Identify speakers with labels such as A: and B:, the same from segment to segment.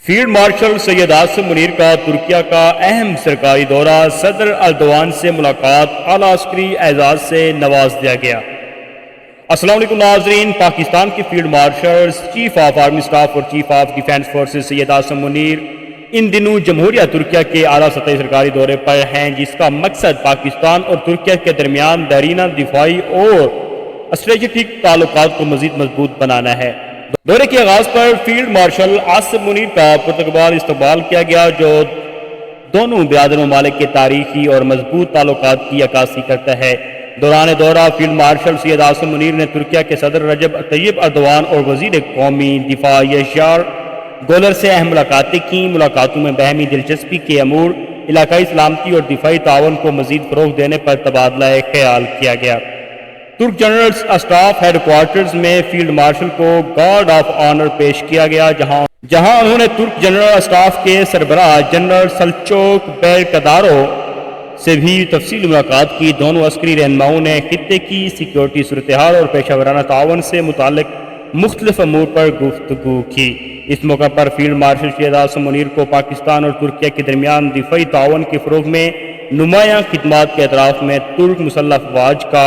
A: Field marshal Syed Asim Munir کا ترکیہ کا اہم سرکاری دورہ، صدر اردوان سے ملاقات، اعلیٰ عسکری اعزاز سے نواز دیا گیا۔ السلام علیکم ناظرین، پاکستان کے field marshal, chief of army staff اور chief of defence forces Syed Asim Munir ان دنوں جمہوریہ ترکیہ کے اعلیٰ سطحی سرکاری دورے پر ہیں، جس کا مقصد پاکستان اور ترکیہ کے درمیان دیرینہ دفاعی اور اسٹریٹجک تعلقات کو مزید مضبوط بنانا ہے۔ دورے کے آغاز پر فیلڈ مارشل عاصم منیر کا پرتگال استقبال کیا گیا، جو دونوں برادر ممالک کے تاریخی اور مضبوط تعلقات کی عکاسی کرتا ہے۔ دوران دورہ فیلڈ مارشل سید عاصم منیر نے ترکیہ کے صدر رجب طیب اردوان اور وزیر قومی دفاع یشار گولر سے اہم ملاقاتیں کیں۔ ملاقاتوں میں باہمی دلچسپی کے امور، علاقائی سلامتی اور دفاعی تعاون کو مزید فروغ دینے پر تبادلہ خیال کیا گیا۔ ترک جنرل اسٹاف ہیڈ کوارٹرز میں فیلڈ مارشل کو گارڈ آف آنر پیش کیا گیا، جہاں انہوں نے ترک جنرل اسٹاف کے سربراہ جنرل سلچوک بیرکدارو سے بھی تفصیلی ملاقات کی۔ دونوں عسکری رہنماؤں نے خطے کی سیکیورٹی صورتحال اور پیشہ ورانہ تعاون سے متعلق مختلف امور پر گفتگو کی۔ اس موقع پر فیلڈ مارشل سید عاصم منیر کو پاکستان اور ترکیہ کے درمیان دفاعی تعاون کے فروغ میں نمایاں خدمات کے اعتراف میں ترک مسلح افواج کا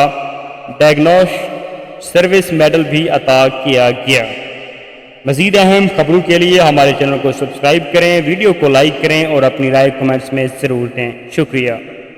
A: ڈیگنوش سروس میڈل بھی عطا کیا گیا۔ مزید اہم خبروں کے لیے ہمارے چینل کو سبسکرائب کریں، ویڈیو کو لائک کریں اور اپنی رائے کمنٹس میں ضرور دیں۔ شکریہ۔